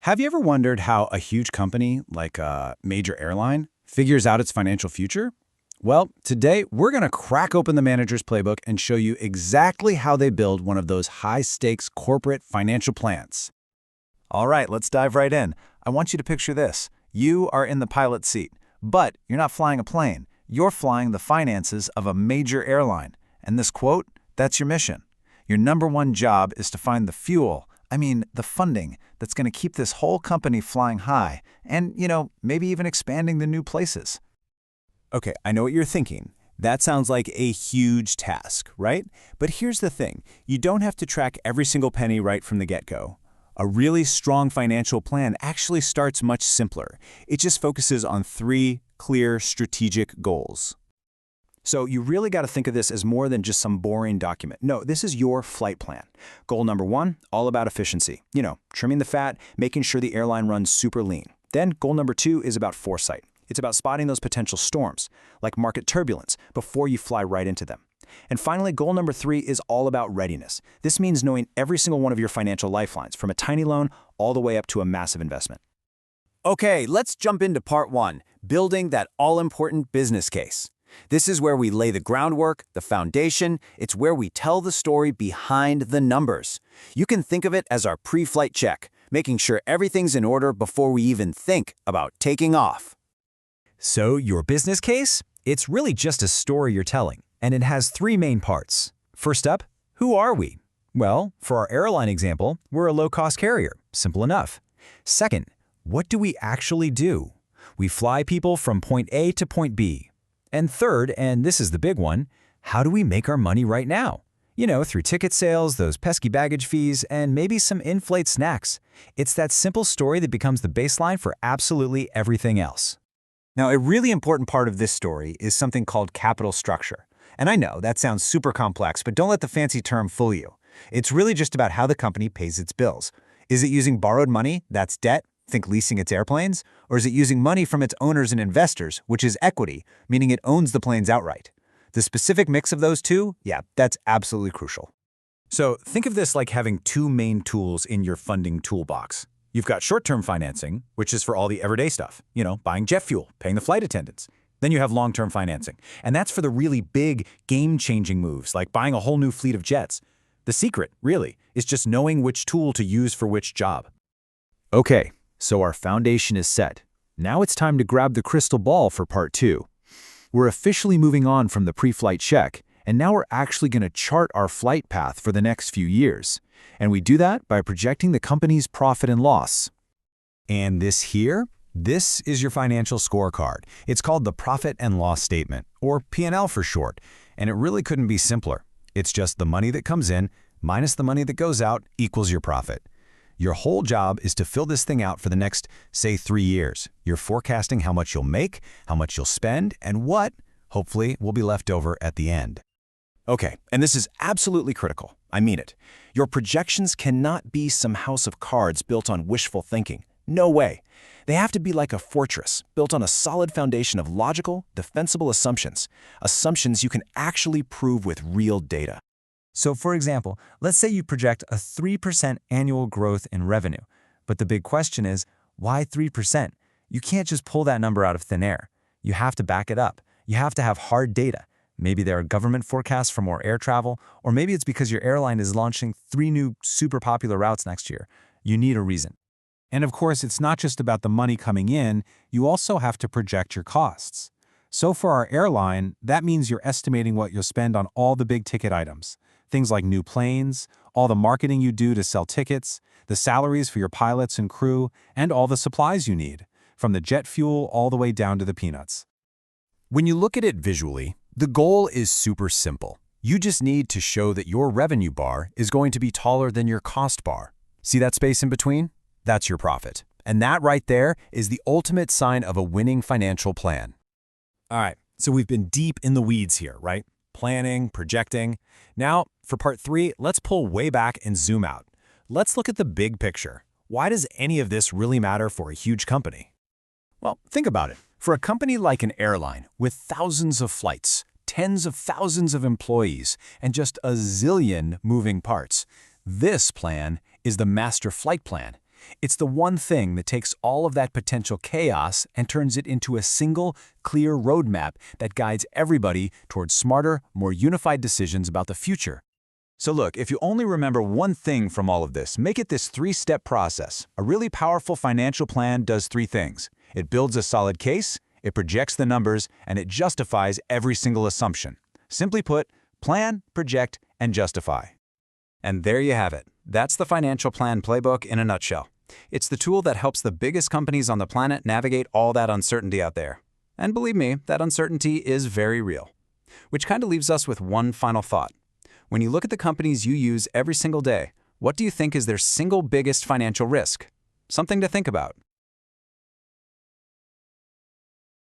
Have you ever wondered how a huge company, like a major airline, figures out its financial future? Well, today we're going to crack open the manager's playbook and show you exactly how they build one of those high-stakes corporate financial plans. All right, let's dive right in. I want you to picture this. You are in the pilot seat, but you're not flying a plane. You're flying the finances of a major airline. And this quote, that's your mission. Your number one job is to find the fuel, the funding, that's going to keep this whole company flying high and, maybe even expanding to new places. Okay, I know what you're thinking. That sounds like a huge task, right? But here's the thing. You don't have to track every single penny right from the get-go. A really strong financial plan actually starts much simpler. It just focuses on 3 clear strategic goals. So you really got to think of this as more than just some boring document. No, this is your flight plan. Goal number 1, all about efficiency. Trimming the fat, making sure the airline runs super lean. Then goal number 2 is about foresight. It's about spotting those potential storms, like market turbulence, before you fly right into them. And finally, goal number 3 is all about readiness. This means knowing every single one of your financial lifelines, from a tiny loan all the way up to a massive investment. Okay, let's jump into part 1, building that all-important business case. This is where we lay the groundwork, the foundation. It's where we tell the story behind the numbers. You can think of it as our pre-flight check, making sure everything's in order before we even think about taking off. So your business case? It's really just a story you're telling, and it has 3 main parts. First up, who are we? Well, for our airline example, we're a low-cost carrier. Simple enough. Second, what do we actually do? We fly people from point A to point B. And third, and this is the big one, how do we make our money right now? Through ticket sales, those pesky baggage fees, and maybe some in-flight snacks. It's that simple story that becomes the baseline for absolutely everything else. Now, a really important part of this story is something called capital structure. And I know that sounds super complex, but don't let the fancy term fool you. It's really just about how the company pays its bills. Is it using borrowed money? That's debt. Think leasing its airplanes? Or is it using money from its owners and investors, which is equity, meaning it owns the planes outright? The specific mix of those two, that's absolutely crucial. So think of this like having 2 main tools in your funding toolbox. You've got short-term financing, which is for all the everyday stuff, buying jet fuel, paying the flight attendants. Then you have long-term financing, and that's for the really big, game-changing moves, like buying a whole new fleet of jets. The secret, really, is just knowing which tool to use for which job. Okay, so our foundation is set. Now it's time to grab the crystal ball for part 2. We're officially moving on from the pre-flight check, and now we're actually going to chart our flight path for the next few years. And we do that by projecting the company's profit and loss. And this is your financial scorecard. It's called the profit and loss statement, or P&L for short, and it really couldn't be simpler. It's just the money that comes in minus the money that goes out equals your profit. Your whole job is to fill this thing out for the next, say, 3 years. You're forecasting how much you'll make, how much you'll spend, and what, hopefully, will be left over at the end. Okay, and this is absolutely critical. I mean it. Your projections cannot be some house of cards built on wishful thinking. No way. They have to be like a fortress, built on a solid foundation of logical, defensible assumptions. Assumptions you can actually prove with real data. So for example, let's say you project a 3% annual growth in revenue. But the big question is, why 3%? You can't just pull that number out of thin air. You have to back it up. You have to have hard data. Maybe there are government forecasts for more air travel, or maybe it's because your airline is launching 3 new super popular routes next year. You need a reason. And of course, it's not just about the money coming in, you also have to project your costs. So for our airline, that means you're estimating what you'll spend on all the big ticket items. Things like new planes, all the marketing you do to sell tickets, the salaries for your pilots and crew, and all the supplies you need, from the jet fuel all the way down to the peanuts. When you look at it visually, the goal is super simple. You just need to show that your revenue bar is going to be taller than your cost bar. See that space in between? That's your profit. And that right there is the ultimate sign of a winning financial plan. All right, so we've been deep in the weeds here, right? Planning, projecting. Now, for part 3, let's pull way back and zoom out. Let's look at the big picture. Why does any of this really matter for a huge company? Well, think about it. For a company like an airline with thousands of flights, tens of thousands of employees, and just a zillion moving parts, this plan is the master flight plan. It's the one thing that takes all of that potential chaos and turns it into a single, clear roadmap that guides everybody towards smarter, more unified decisions about the future. So look, if you only remember one thing from all of this, make it this three-step process. A really powerful financial plan does three things. It builds a solid case, it projects the numbers, and it justifies every single assumption. Simply put, plan, project, and justify. And there you have it. That's the financial plan playbook in a nutshell. It's the tool that helps the biggest companies on the planet navigate all that uncertainty out there. And believe me, that uncertainty is very real. Which kind of leaves us with one final thought. When you look at the companies you use every single day, what do you think is their single biggest financial risk? Something to think about.